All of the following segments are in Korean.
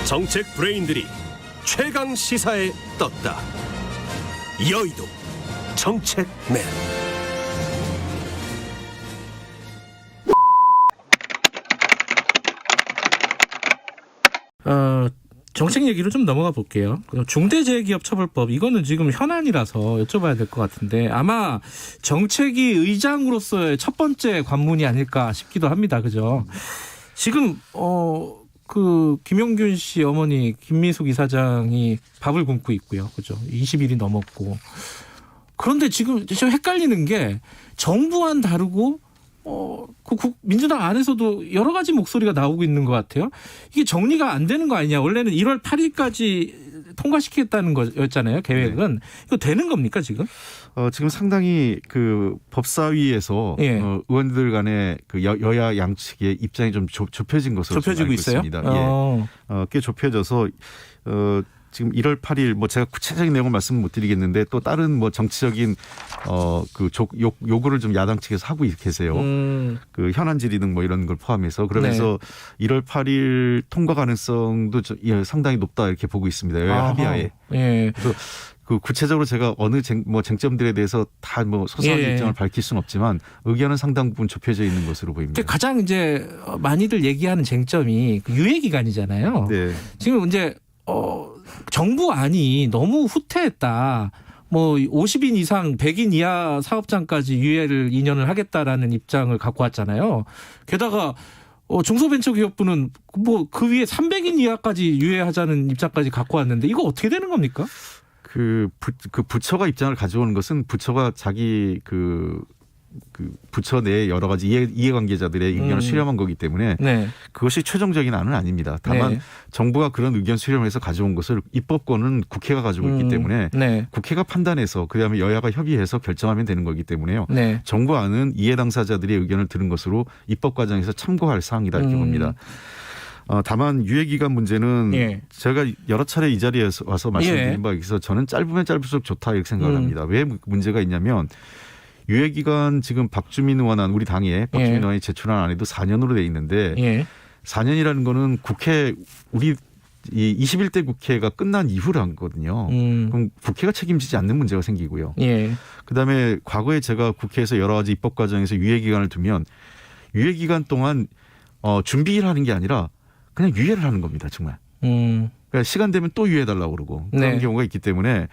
정책 브레인들이 최강 시사에 떴다. 여의도 정책맨. 정책 얘기로 좀 넘어가 볼게요. 중대재해기업처벌법, 이거는 지금 현안이라서 여쭤봐야 될 것 같은데 아마 정책위 의장으로서의 첫 번째 관문이 아닐까 싶기도 합니다. 그죠? 지금 그 김용균 씨 어머니 김미숙 이사장이 밥을 굶고 있고요. 그죠? 20일이 넘었고. 그런데 지금 좀 헷갈리는 게 정부안 다르고 민주당 안에서도 여러 가지 목소리가 나오고 있는 것 같아요. 이게 정리가 안 되는 거 아니냐. 원래는 1월 8일까지 통과시키겠다는 거였잖아요. 계획은. 네. 이거 되는 겁니까 지금? 지금 상당히 그 법사위에서 예. 의원들 간의 그 여야 양측의 입장이 좀 좁혀진 것으로 좁혀지고 알고 있어요? 있습니다. 예. 꽤 좁혀져서 지금 1월 8일 뭐 제가 구체적인 내용을 말씀 못 드리겠는데 또 다른 뭐 정치적인 그 요구를 좀 야당 측에서 하고 계세요. 그 현안 질의 등 뭐 이런 걸 포함해서 그러면서 네. 1월 8일 통과 가능성도 상당히 높다 이렇게 보고 있습니다. 여야 합의하에. 예. 그래서 그 구체적으로 제가 어느 쟁점들에 대해서 다 뭐 소소한 예. 입장을 밝힐 수는 없지만 의견은 상당 부분 좁혀져 있는 것으로 보입니다. 가장 이제 많이들 얘기하는 쟁점이 그 유예 기간이잖아요. 네. 지금 이제 정부안이 너무 후퇴했다. 뭐 50인 이상 100인 이하 사업장까지 유예를 2년을 하겠다라는 입장을 갖고 왔잖아요. 게다가 중소벤처기업부는 뭐 그 위에 300인 이하까지 유예하자는 입장까지 갖고 왔는데 이거 어떻게 되는 겁니까? 그 부처가 입장을 가져오는 것은 부처가 자기 그 부처 내 여러 가지 이해관계자들의 의견을 수렴한 거기 때문에 네. 그것이 최종적인 안은 아닙니다. 다만 네. 정부가 그런 의견 수렴을 해서 가져온 것을 입법권은 국회가 가지고 있기 때문에 네. 국회가 판단해서 그다음에 여야가 협의해서 결정하면 되는 거기 때문에요. 네. 정부 안은 이해 당사자들의 의견을 들은 것으로 입법 과정에서 참고할 사항이다 이렇게 봅니다. 다만 유예기간 문제는 예. 제가 여러 차례 이 자리에 와서 말씀드린 바에 있어서 저는 짧으면 짧을수록 좋다 이렇게 생각을 합니다. 왜 문제가 있냐면 유예기간 지금 박주민 의원안 우리 당에 박주민 의원이 제출한 안에도 4년으로 돼 있는데 4년이라는 거는 우리 이 21대 국회가 끝난 이후란 거거든요. 그럼 국회가 책임지지 않는 문제가 생기고요. 그다음에 과거에 제가 국회에서 여러 가지 입법 과정에서 유예기간을 두면 유예기간 동안 준비를 하는 게 아니라 그냥 유예를 하는 겁니다. 정말. 그러니까 시간 되면 또 유예해달라고 그러고 그런 경우가 있기 때문에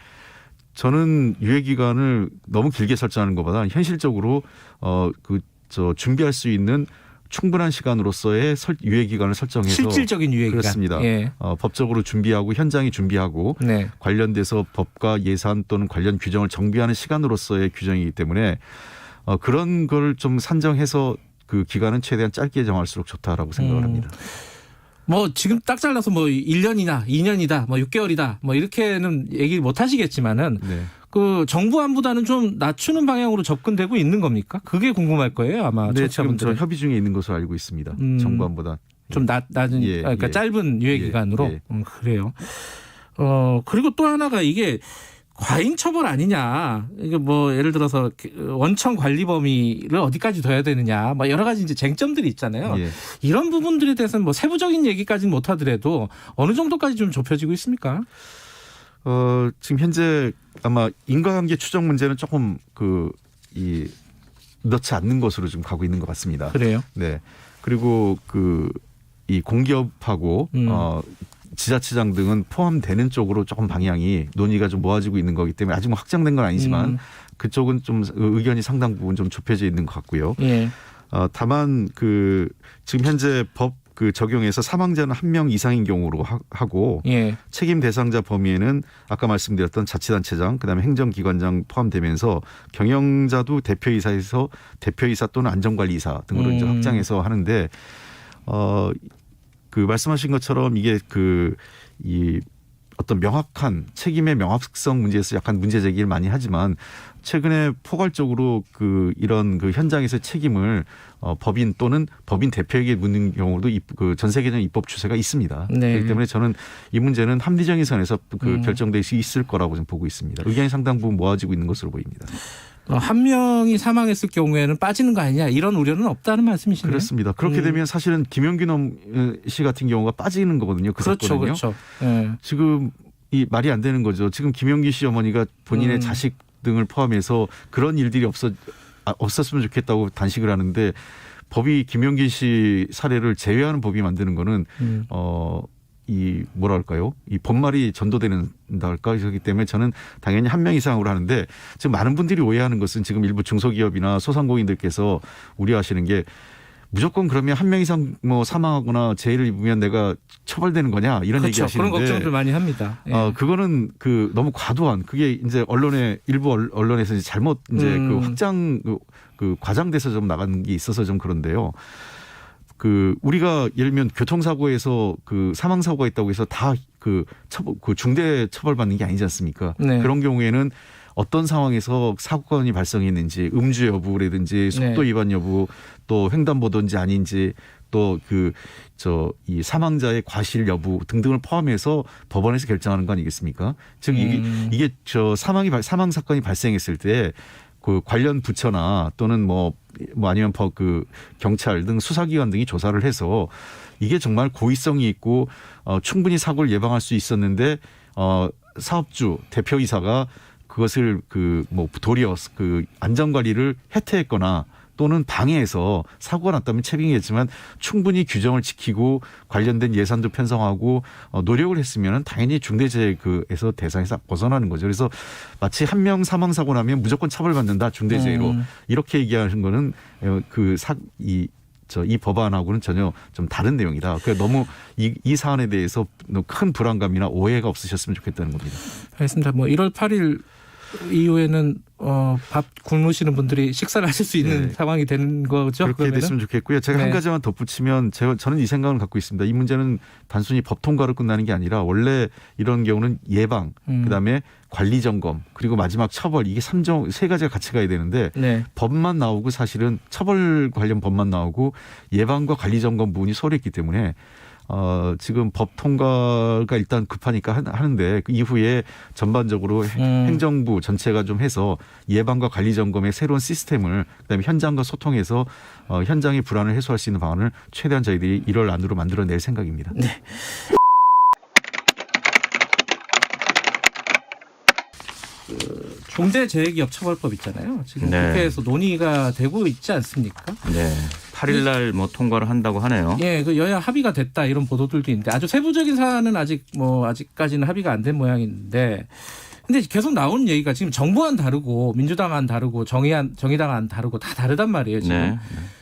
저는 유예 기간을 너무 길게 설정하는 것보다 현실적으로 준비할 수 있는 충분한 시간으로서의 유예 기간을 설정해서 실질적인 유예 기간 그렇습니다. 예. 법적으로 준비하고 현장이 준비하고 네. 관련돼서 법과 예산 또는 관련 규정을 정비하는 시간으로서의 규정이기 때문에 그런 걸 좀 산정해서 그 기간은 최대한 짧게 정할수록 좋다라고 생각을 합니다. 뭐 지금 딱 잘라서 뭐 1년이나 2년이다, 뭐 6개월이다, 뭐 이렇게는 얘기 못 하시겠지만은 네. 그 정부안보다는 좀 낮추는 방향으로 접근되고 있는 겁니까? 그게 궁금할 거예요, 아마. 네, 지금 저 협의 중에 있는 것으로 알고 있습니다. 정부안보다 좀 낮은 그러니까 짧은 유예 기간으로 그래요. 그리고 또 하나가 이게 과잉 처벌 아니냐. 이게 뭐 예를 들어서 원청 관리 범위를 어디까지 둬야 되느냐. 뭐 여러 가지 이제 쟁점들이 있잖아요. 이런 부분들에 대해서는 뭐 세부적인 얘기까지는 못 하더라도 어느 정도까지 좀 좁혀지고 있습니까? 지금 현재 아마 인과관계 추정 문제는 조금 넣지 않는 것으로 좀 가고 있는 것 같습니다. 그래요? 네. 그리고 이 공기업하고 지자체장 등은 포함되는 쪽으로 조금 방향이 논의가 좀 모아지고 있는 거기 때문에 아직 뭐 확정된 건 아니지만 그쪽은 좀 의견이 상당 부분 좀 좁혀져 있는 것 같고요. 다만 지금 현재 법 적용해서 사망자는 1명 이상인 경우로 하고 책임 대상자 범위에는 아까 말씀드렸던 자치단체장 그다음에 행정기관장 포함되면서 경영자도 대표이사에서 대표이사 또는 안전관리이사 등으로 이제 확장해서 하는데 말씀하신 것처럼 이게 이 어떤 명확한 책임의 명확성 문제에서 약간 문제 제기를 많이 하지만 최근에 포괄적으로 이런 현장에서 책임을 법인 또는 법인 대표에게 묻는 경우도 전 세계적인 입법 추세가 있습니다. 네. 그렇기 때문에 저는 이 문제는 합리적인 선에서 결정될 수 있을 거라고 좀 보고 있습니다. 의견이 상당 부분 모아지고 있는 것으로 보입니다. 한 명이 사망했을 경우에는 빠지는 거 아니냐 이런 우려는 없다는 말씀이시네요. 그렇습니다. 그렇게 되면 사실은 김용균 씨 같은 경우가 빠지는 거거든요. 그 그렇죠, 사건은요. 그렇죠. 네. 지금 이 말이 안 되는 거죠. 지금 김용균 씨 어머니가 본인의 자식 등을 포함해서 그런 일들이 없었으면 좋겠다고 단식을 하는데 법이 김용균 씨 사례를 제외하는 법이 만드는 거는 이 뭐랄까요? 이 본말이 전도되는다 할까? 그렇기 때문에 저는 당연히 한 명 이상으로 하는데 지금 많은 분들이 오해하는 것은 지금 일부 중소기업이나 소상공인들께서 우려하시는 게 무조건 그러면 한 명 이상 뭐 사망하거나 재해를 입으면 내가 처벌되는 거냐 이런 그렇죠. 얘기 하시는데 그런 걱정들 많이 합니다. 예. 그거는 그 너무 과도한 그게 이제 일부 언론에서 이제 잘못 이제 그 확장 그 과장돼서 좀 나간 게 있어서 좀 그런데요. 그 우리가 예를 들면 교통사고에서 그 사망사고가 있다고 해서 다 그 중대 처벌받는 게 아니지 않습니까? 네. 그런 경우에는 어떤 상황에서 사고건이 발생했는지 음주 여부라든지 속도 위반 여부 또 횡단보도인지 아닌지 또 이 사망자의 과실 여부 등등을 포함해서 법원에서 결정하는 거 아니겠습니까? 즉 이게 사망 사건이 발생했을 때 그 관련 부처나 또는 뭐 아니면 경찰 등 수사기관 등이 조사를 해서 이게 정말 고의성이 있고 충분히 사고를 예방할 수 있었는데 사업주 대표이사가 그것을 도리어 안전관리를 해태했거나 또는 방해해서 사고가 났다면 책임이겠지만 충분히 규정을 지키고 관련된 예산도 편성하고 노력을 했으면 당연히 중대재해에서 대상에서 벗어나는 거죠. 그래서 마치 한 명 사망사고 나면 무조건 처벌받는다 중대재해로 이렇게 얘기하는 거는 이 법안하고는 전혀 좀 다른 내용이다. 그래서 너무 이 사안에 대해서 큰 불안감이나 오해가 없으셨으면 좋겠다는 겁니다. 알겠습니다. 1월 8일 이후에는 밥 굶으시는 분들이 식사를 하실 수 있는 상황이 되는 거죠. 그렇게 그러면은? 됐으면 좋겠고요. 제가 한 가지만 덧붙이면 저는 이 생각을 갖고 있습니다. 이 문제는 단순히 법 통과로 끝나는 게 아니라 원래 이런 경우는 예방, 그다음에 관리 점검, 그리고 마지막 처벌 이게 세 가지가 같이 가야 되는데 법만 나오고 사실은 처벌 관련 법만 나오고 예방과 관리 점검 부분이 소홀했기 때문에 지금 법 통과가 일단 급하니까 하는데 그 이후에 전반적으로 행정부 전체가 좀 해서 예방과 관리 점검의 새로운 시스템을 그다음에 현장과 소통해서 현장의 불안을 해소할 수 있는 방안을 최대한 저희들이 1월 안으로 만들어낼 생각입니다. 네. 중대재해기업처벌법 있잖아요. 지금 국회에서 논의가 되고 있지 않습니까? 네. 8일 날 통과를 한다고 하네요. 예, 여야 합의가 됐다 이런 보도들도 있는데 아주 세부적인 사안은 아직까지는 합의가 안 된 모양인데 근데 계속 나오는 얘기가 지금 정부안 다르고 민주당안 다르고 정의당안 다르고 다 다르단 말이에요, 지금. 네.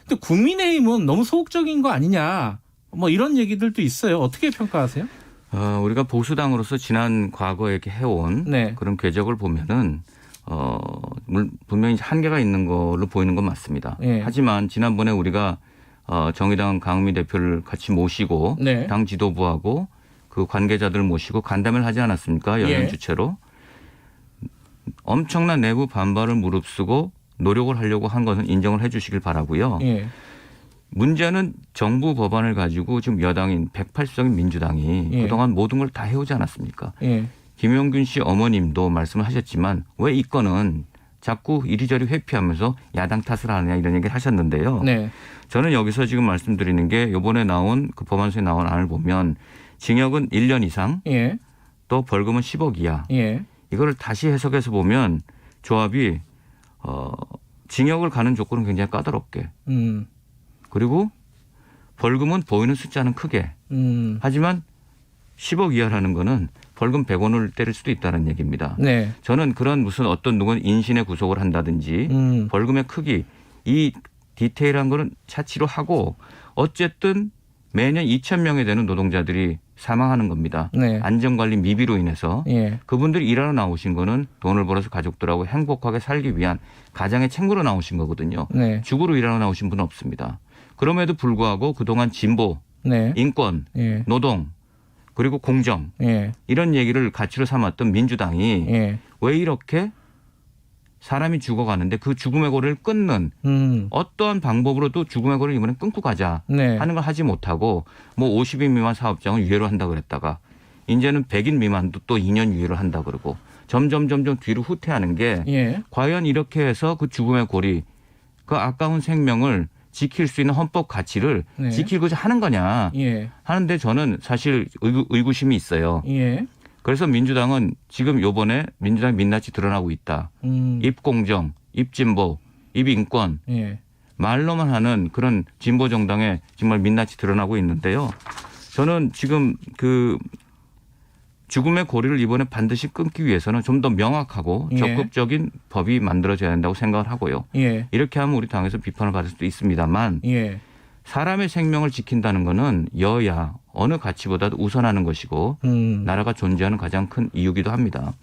근데 국민의힘은 너무 소극적인 거 아니냐. 이런 얘기들도 있어요. 어떻게 평가하세요? 우리가 보수당으로서 지난 과거에 이렇게 해온 그런 궤적을 보면은 분명히 한계가 있는 걸로 보이는 건 맞습니다. 하지만 지난번에 우리가 정의당 강은미 대표를 같이 모시고 당 지도부하고 그 관계자들 모시고 간담회를 하지 않았습니까? 여연 주체로. 엄청난 내부 반발을 무릅쓰고 노력을 하려고 한 것은 인정을 해 주시길 바라고요. 문제는 정부 법안을 가지고 지금 여당인 180석인 민주당이 그동안 모든 걸 다 해오지 않았습니까? 김용균 씨 어머님도 말씀을 하셨지만 왜 이 건은 자꾸 이리저리 회피하면서 야당 탓을 하느냐 이런 얘기를 하셨는데요. 저는 여기서 지금 말씀드리는 게 이번에 나온 그 법안서에 나온 안을 보면 징역은 1년 이상 또 벌금은 10억 이하. 이거를 다시 해석해서 보면 조합이 징역을 가는 조건은 굉장히 까다롭게 그리고 벌금은 보이는 숫자는 크게 하지만 10억 이하라는 거는 벌금 100원을 때릴 수도 있다는 얘기입니다. 저는 그런 어떤 누군 인신의 구속을 한다든지 벌금의 크기 이 디테일한 거는 차치로 하고 어쨌든 매년 2,000명에 되는 노동자들이 사망하는 겁니다. 안전관리 미비로 인해서 그분들이 일하러 나오신 거는 돈을 벌어서 가족들하고 행복하게 살기 위한 가장의 책무로 나오신 거거든요. 죽으러 일하러 나오신 분은 없습니다. 그럼에도 불구하고 그동안 진보, 인권, 노동 그리고 공정 이런 얘기를 가치로 삼았던 민주당이 왜 이렇게 사람이 죽어가는데 그 죽음의 고리를 끊는 어떠한 방법으로도 죽음의 고리를 이번엔 끊고 가자 하는 걸 하지 못하고 50인 미만 사업장은 유예로 한다 그랬다가 이제는 100인 미만도 또 2년 유예를 한다 그러고 점점 뒤로 후퇴하는 게 예. 과연 이렇게 해서 그 죽음의 고리, 그 아까운 생명을 지킬 수 있는 헌법 가치를 네. 지키고자 하는 거냐 예. 하는데 저는 사실 의구심이 있어요. 예. 그래서 민주당은 지금 요번에 민주당의 민낯이 드러나고 있다. 입공정, 입진보, 입인권 예. 말로만 하는 그런 진보 정당의 정말 민낯이 드러나고 있는데요. 저는 지금 그 죽음의 고리를 이번에 반드시 끊기 위해서는 좀 더 명확하고 예. 적극적인 법이 만들어져야 한다고 생각을 하고요. 예. 이렇게 하면 우리 당에서 비판을 받을 수도 있습니다만 예. 사람의 생명을 지킨다는 것은 여야 어느 가치보다도 우선하는 것이고 나라가 존재하는 가장 큰 이유기도 합니다.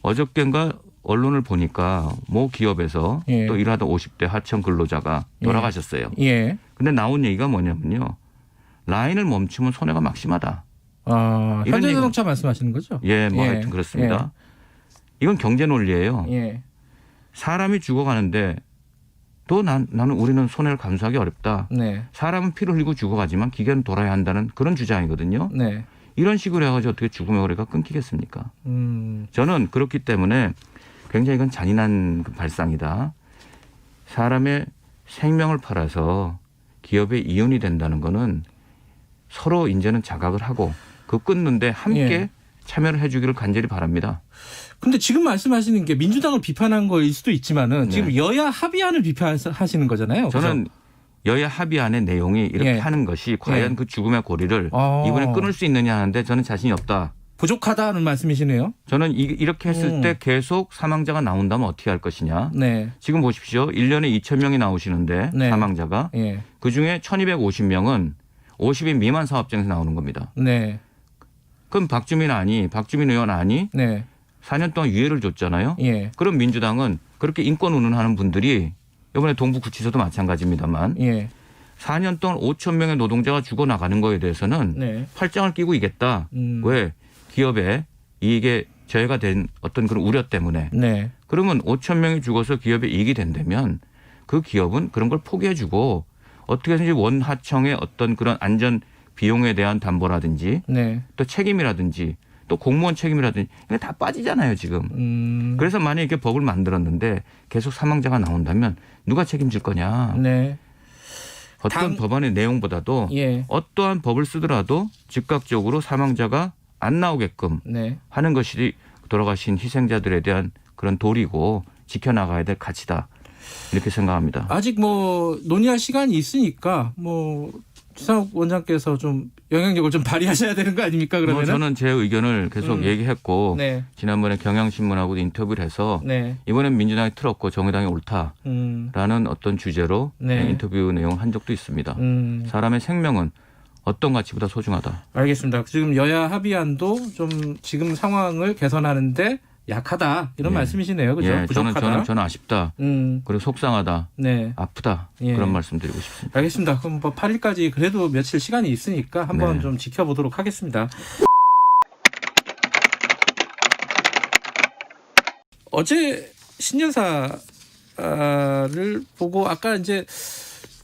어저께인가 언론을 보니까 모 기업에서 예. 또 일하던 50대 하청 근로자가 돌아가셨어요. 예. 근데 나온 얘기가 뭐냐면요. 라인을 멈추면 손해가 막심하다. 아, 이런 현대자동차 말씀하시는 거죠? 예, 뭐 하여튼 그렇습니다. 이건 경제 논리예요. 예. 사람이 죽어가는데 또 나는 우리는 손해를 감수하기 어렵다. 네. 사람은 피를 흘리고 죽어가지만 기계는 돌아야 한다는 그런 주장이거든요. 네. 이런 식으로 해가지고 어떻게 죽음의 거리가 끊기겠습니까? 저는 그렇기 때문에 굉장히 이건 잔인한 발상이다. 사람의 생명을 팔아서 기업의 이윤이 된다는 거는 서로 이제는 자각을 하고 그 끊는데 함께 예. 참여를 해 주기를 간절히 바랍니다. 근데 지금 말씀하시는 게 민주당을 비판한 거일 수도 있지만은 네. 지금 여야 합의안을 비판하시는 거잖아요. 저는 그죠? 여야 합의안의 내용이 이렇게 예. 하는 것이 과연 예. 그 죽음의 고리를 아. 이번에 끊을 수 있느냐 하는데 저는 자신이 없다. 부족하다는 말씀이시네요. 저는 이렇게 했을 때 계속 사망자가 나온다면 어떻게 할 것이냐. 네. 지금 보십시오. 1년에 2,000명이 나오시는데 네. 사망자가. 예. 그중에 1,250명은 50인 미만 사업장에서 나오는 겁니다. 네. 그럼 박주민 의원 아니? 네. 4년 동안 유예를 줬잖아요. 예. 그럼 민주당은 그렇게 인권 운운하는 분들이 이번에 동부구치소도 마찬가지입니다만 예. 4년 동안 5천 명의 노동자가 죽어나가는 거에 대해서는 네. 팔짱을 끼고 이겠다. 왜? 기업에 이익에 저해가 된 어떤 그런 우려 때문에. 네. 그러면 5천 명이 죽어서 기업에 이익이 된다면 그 기업은 그런 걸 포기해주고 어떻게 해서든지 원하청의 어떤 그런 안전 비용에 대한 담보라든지 네. 또 책임이라든지 또 공무원 책임이라든지 이게 다 빠지잖아요 지금. 그래서 만약에 이렇게 법을 만들었는데 계속 사망자가 나온다면 누가 책임질 거냐. 네. 어떤 법안의 내용보다도 예. 어떠한 법을 쓰더라도 즉각적으로 사망자가 안 나오게끔 네. 하는 것이 돌아가신 희생자들에 대한 그런 도리고 지켜나가야 될 가치다. 이렇게 생각합니다. 아직 뭐 논의할 시간이 있으니까 뭐 주상욱 원장께서 좀 영향력을 좀 발휘하셔야 되는 거 아닙니까? 그러면 저는 제 의견을 계속 얘기했고 네. 지난번에 경향신문하고도 인터뷰를 해서 네. 이번엔 민주당이 틀었고 정의당이 옳다라는 어떤 주제로 네. 인터뷰 내용을 한 적도 있습니다. 사람의 생명은 어떤 가치보다 소중하다. 알겠습니다. 지금 여야 합의안도 좀 지금 상황을 개선하는데 약하다 이런 예. 말씀이시네요. 그죠? 예, 부족하다. 저는 아쉽다. 그리고 속상하다. 네. 아프다. 예. 그런 말씀 드리고 싶습니다. 알겠습니다. 그럼 뭐 8일까지 그래도 며칠 시간이 있으니까 한번 네. 좀 지켜보도록 하겠습니다. 어제 신년사를 보고 아까 이제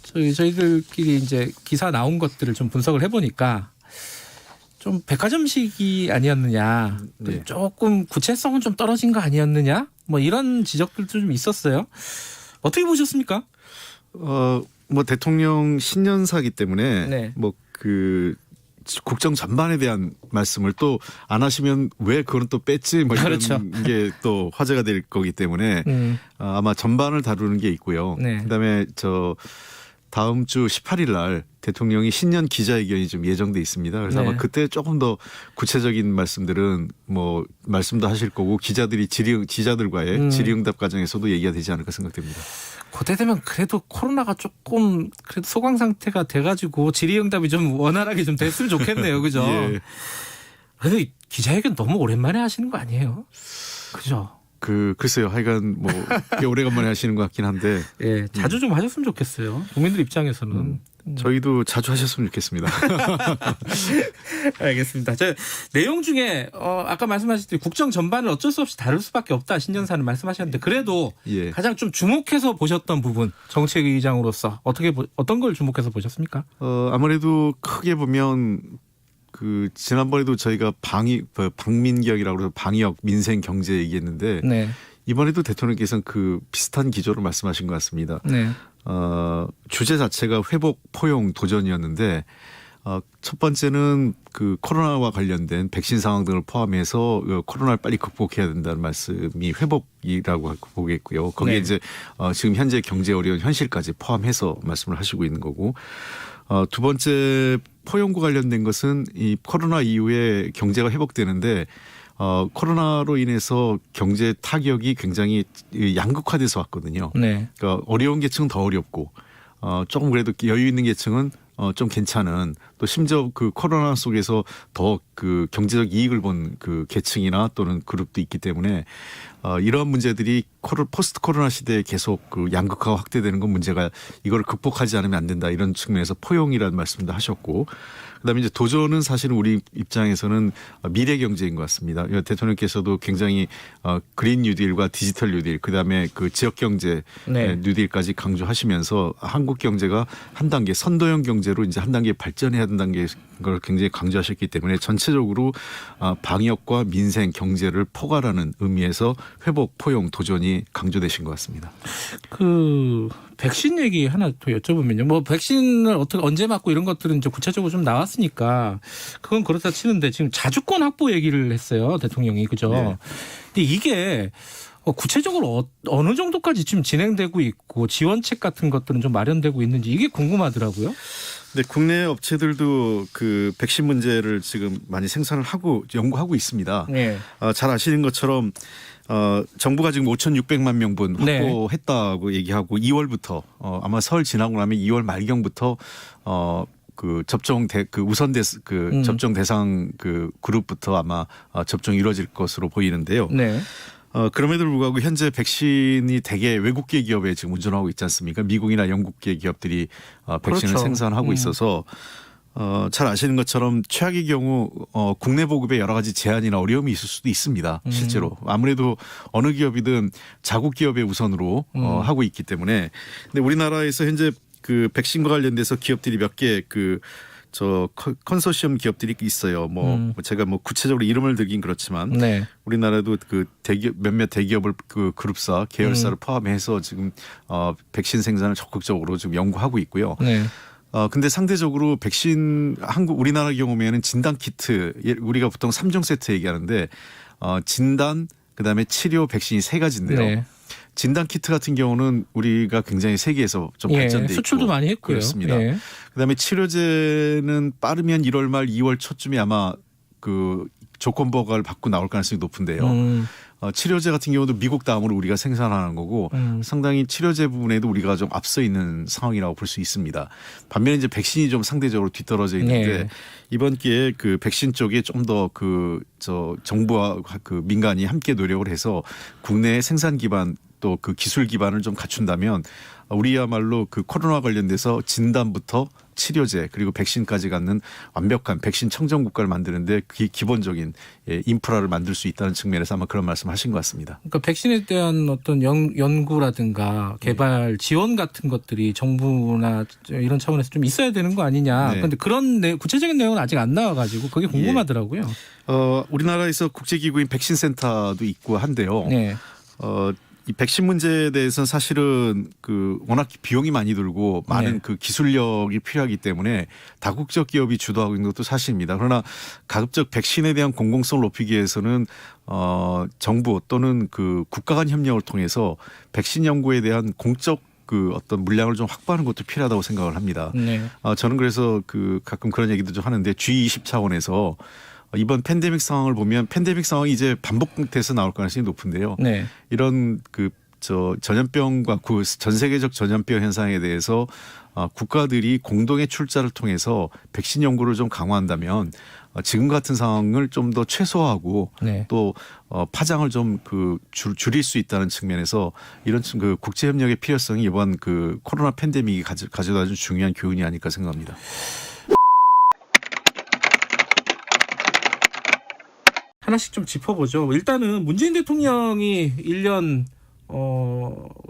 저희들끼리 이제 기사 나온 것들을 좀 분석을 해보니까 좀 백화점식이 아니었느냐, 네. 조금 구체성은 좀 떨어진 거 아니었느냐, 뭐 이런 지적들도 좀 있었어요. 어떻게 보셨습니까? 뭐 대통령 신년사기 때문에 네. 뭐 그 국정 전반에 대한 말씀을 또 안 하시면 왜 그건 또 뺐지 뭐 이런 그렇죠. 게 또 화제가 될 거기 때문에 아마 전반을 다루는 게 있고요. 네. 그다음에 다음 주 18일 날 대통령이 신년 기자회견이 좀 예정돼 있습니다. 그래서 네. 아마 그때 조금 더 구체적인 말씀들은 뭐 말씀도 하실 거고 기자들과의 질의응답 과정에서도 얘기가 되지 않을까 생각됩니다. 그때 되면 그래도 코로나가 조금 그래도 소강 상태가 돼가지고 질의응답이 좀 원활하게 좀 됐으면 좋겠네요, 그죠? 예. 근데 기자회견 너무 오랜만에 하시는 거 아니에요? 그죠? 글쎄요. 하여간 뭐 꽤 오래간만에 하시는 것 같긴 한데. 예, 자주 좀 하셨으면 좋겠어요. 국민들 입장에서는. 저희도 자주 하셨으면 좋겠습니다. 알겠습니다. 내용 중에 아까 말씀하셨듯이 국정 전반을 어쩔 수 없이 다룰 수밖에 없다 신년사는 말씀하셨는데 그래도 예. 가장 좀 주목해서 보셨던 부분 정책의장으로서 어떤 걸 주목해서 보셨습니까? 아무래도 크게 보면 그 지난번에도 저희가 방민경이라고 해서 방역, 민생, 경제 얘기했는데 네. 이번에도 대통령께서는 그 비슷한 기조를 말씀하신 것 같습니다. 네. 주제 자체가 회복, 포용, 도전이었는데 첫 번째는 그 코로나와 관련된 백신 상황 등을 포함해서 코로나를 빨리 극복해야 된다는 말씀이 회복이라고 보겠고요. 거기에 네. 이제 지금 현재 경제 어려운 현실까지 포함해서 말씀을 하시고 있는 거고. 두 번째 포용과 관련된 것은 이 코로나 이후에 경제가 회복되는데 코로나로 인해서 경제 타격이 굉장히 양극화돼서 왔거든요. 네. 그러니까 어려운 계층은 더 어렵고 조금 그래도 여유 있는 계층은 좀 괜찮은 또 심지어 그 코로나 속에서 더 그 경제적 이익을 본 그 계층이나 또는 그룹도 있기 때문에 이러한 문제들이 포스트 코로나 시대에 계속 그 양극화가 확대되는 건 문제가 이걸 극복하지 않으면 안 된다 이런 측면에서 포용이라는 말씀도 하셨고 그다음에 이제 도전은 사실은 우리 입장에서는 미래 경제인 것 같습니다. 대통령께서도 굉장히 그린 뉴딜과 디지털 뉴딜 그다음에 그 지역 경제 네. 뉴딜까지 강조하시면서 한국 경제가 한 단계 선도형 경제로 이제 한 단계 발전해야 된다는 걸 굉장히 강조하셨기 때문에 전체적으로 방역과 민생 경제를 포괄하는 의미에서 회복, 포용, 도전이 강조되신 것 같습니다. 그 백신 얘기 하나 더 여쭤보면요. 뭐 백신을 어떻게 언제 맞고 이런 것들은 이제 구체적으로 좀 나왔으니까 그건 그렇다 치는데 지금 자주권 확보 얘기를 했어요. 대통령이 그죠? 네. 근데 이게 구체적으로 어느 정도까지 지금 진행되고 있고 지원책 같은 것들은 좀 마련되고 있는지 이게 궁금하더라고요. 네, 국내 업체들도 그 백신 문제를 지금 많이 생산을 하고 연구하고 있습니다. 네. 잘 아시는 것처럼 정부가 지금 5,600만 명분 네. 확보했다고 얘기하고 2월부터 아마 설 지나고 나면 2월 말경부터 그 접종 접종 대상 그 그룹부터 아마 접종이 이루어질 것으로 보이는데요. 네. 그럼에도 불구하고 현재 백신이 대개 외국계 기업에 지금 운전하고 있지 않습니까? 미국이나 영국계 기업들이 백신을 그렇죠. 생산하고 있어서 잘 아시는 것처럼 최악의 경우 국내 보급에 여러 가지 제한이나 어려움이 있을 수도 있습니다. 실제로 아무래도 어느 기업이든 자국 기업의 우선으로 하고 있기 때문에 근데 우리나라에서 현재 그 백신과 관련돼서 기업들이 몇 개 컨소시엄 기업들이 있어요. 제가 구체적으로 이름을 들긴 그렇지만 네. 우리나라도 그 몇몇 대기업을 그 그룹사 계열사를 포함해서 지금 백신 생산을 적극적으로 지금 연구하고 있고요. 네. 근데 상대적으로 백신 우리나라 경우에는 진단 키트 우리가 보통 3종 세트 얘기하는데 진단 그다음에 치료 백신이 세 가지인데요. 네. 진단 키트 같은 경우는 우리가 굉장히 세계에서 좀 발전돼 있고 수출도 많이 했고요. 그렇습니다. 예. 그다음에 치료제는 빠르면 1월 말 2월 초쯤에 아마 그 조건 보고를 받고 나올 가능성이 높은데요. 치료제 같은 경우도 미국 다음으로 우리가 생산하는 거고 상당히 치료제 부분에도 우리가 좀 앞서 있는 상황이라고 볼 수 있습니다. 반면에 이제 백신이 좀 상대적으로 뒤떨어져 있는데 네. 이번 기회에 그 백신 쪽에 좀 더 정부와 그 민간이 함께 노력을 해서 국내 생산 기반 또 그 기술 기반을 좀 갖춘다면 우리야말로 그 코로나 관련돼서 진단부터 치료제 그리고 백신까지 갖는 완벽한 백신 청정 국가를 만드는데 기본적인 인프라를 만들 수 있다는 측면에서 아마 그런 말씀하신 것 같습니다. 그러니까 백신에 대한 어떤 연구라든가 개발 지원 같은 것들이 정부나 이런 차원에서 좀 있어야 되는 거 아니냐. 네. 그런데 그런 구체적인 내용은 아직 안 나와가지고 그게 궁금하더라고요. 우리나라에서 국제기구인 백신센터도 있고 한데요. 네. 이 백신 문제에 대해서는 사실은 그 워낙 비용이 많이 들고 많은 네. 그 기술력이 필요하기 때문에 다국적 기업이 주도하고 있는 것도 사실입니다. 그러나 가급적 백신에 대한 공공성을 높이기 위해서는 정부 또는 그 국가 간 협력을 통해서 백신 연구에 대한 공적 그 어떤 물량을 좀 확보하는 것도 필요하다고 생각을 합니다. 네. 저는 그래서 그 가끔 그런 얘기도 좀 하는데 G20 차원에서 이번 팬데믹 상황을 보면 팬데믹 상황이 이제 반복돼서 나올 가능성이 높은데요. 네. 이런 전염병과 전 세계적 전염병 현상에 대해서 국가들이 공동의 출자를 통해서 백신 연구를 좀 강화한다면 지금 같은 상황을 좀 더 최소화하고 네. 또 파장을 좀 줄일 수 있다는 측면에서 이런 그 국제 협력의 필요성이 이번 그 코로나 팬데믹이 가져다 준 중요한 교훈이 아닐까 생각합니다. 하나씩 좀 짚어보죠. 일단은 문재인 대통령이 1년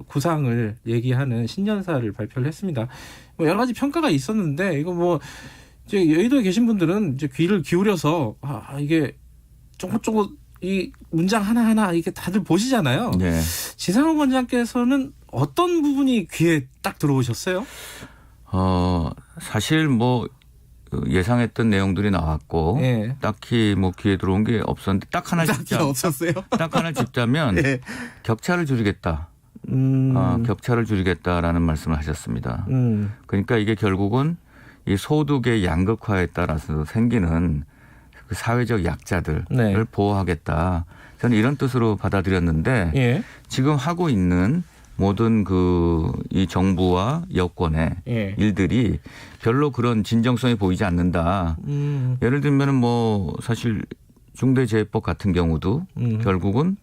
구상을 얘기하는 신년사를 발표를 했습니다. 여러 가지 평가가 있었는데 이거 이제 여의도에 계신 분들은 이제 귀를 기울여서 이게 조금 이 문장 하나하나 이게 다들 보시잖아요. 네. 지상욱 원장께서는 어떤 부분이 귀에 딱 들어오셨어요? 사실 뭐 예상했던 내용들이 나왔고 네. 딱히 뭐 귀에 들어온 게 없었는데 딱 하나 없었어요. 딱 하나 짚자면 네. 격차를 줄이겠다. 격차를 줄이겠다라는 말씀을 하셨습니다. 그러니까 이게 결국은 이 소득의 양극화에 따라서 생기는 그 사회적 약자들을 네. 보호하겠다. 저는 이런 뜻으로 받아들였는데 예. 지금 하고 있는 모든 이 정부와 여권의 예. 일들이 별로 그런 진정성이 보이지 않는다. 예를 들면은 뭐 사실 중대재해법 같은 경우도 결국은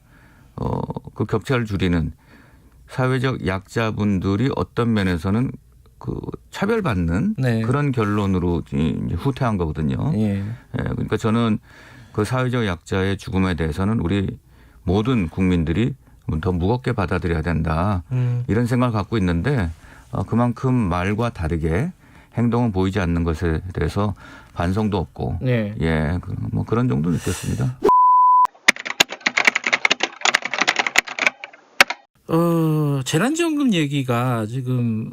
그 격차를 줄이는 사회적 약자분들이 어떤 면에서는 그 차별받는 네. 그런 결론으로 이제 후퇴한 거거든요. 예. 그러니까 저는 그 사회적 약자의 죽음에 대해서는 우리 모든 국민들이 더 무겁게 받아들여야 된다. 이런 생각을 갖고 있는데 그만큼 말과 다르게 행동은 보이지 않는 것에 대해서 반성도 없고 네. 예, 뭐 그런 정도 느꼈습니다. 재난지원금 얘기가 지금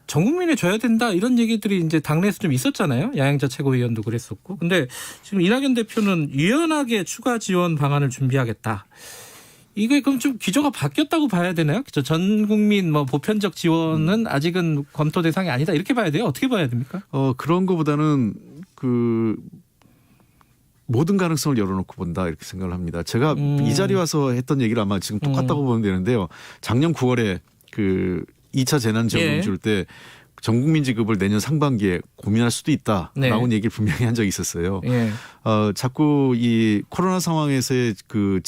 전 국민에 줘야 된다 이런 얘기들이 이제 당내에서 좀 있었잖아요. 야영자 최고위원도 그랬었고. 근데 지금 이낙연 대표는 유연하게 추가 지원 방안을 준비하겠다. 이게 그럼 좀 기조가 바뀌었다고 봐야 되나요? 전 국민 뭐 보편적 지원은 아직은 검토 대상이 아니다 이렇게 봐야 돼요? 어떻게 봐야 됩니까? 그런 거보다는 그 모든 가능성을 열어놓고 본다 이렇게 생각을 합니다. 제가 이 자리 와서 했던 얘기를 아마 지금 똑같다고 보면 되는데요. 작년 9월에 그 2차 재난지원금 예. 줄 때 전국민 지급을 내년 상반기에 고민할 수도 있다라고 네. 얘기를 분명히 한 적이 있었어요. 예. 자꾸 이 코로나 상황에서의 그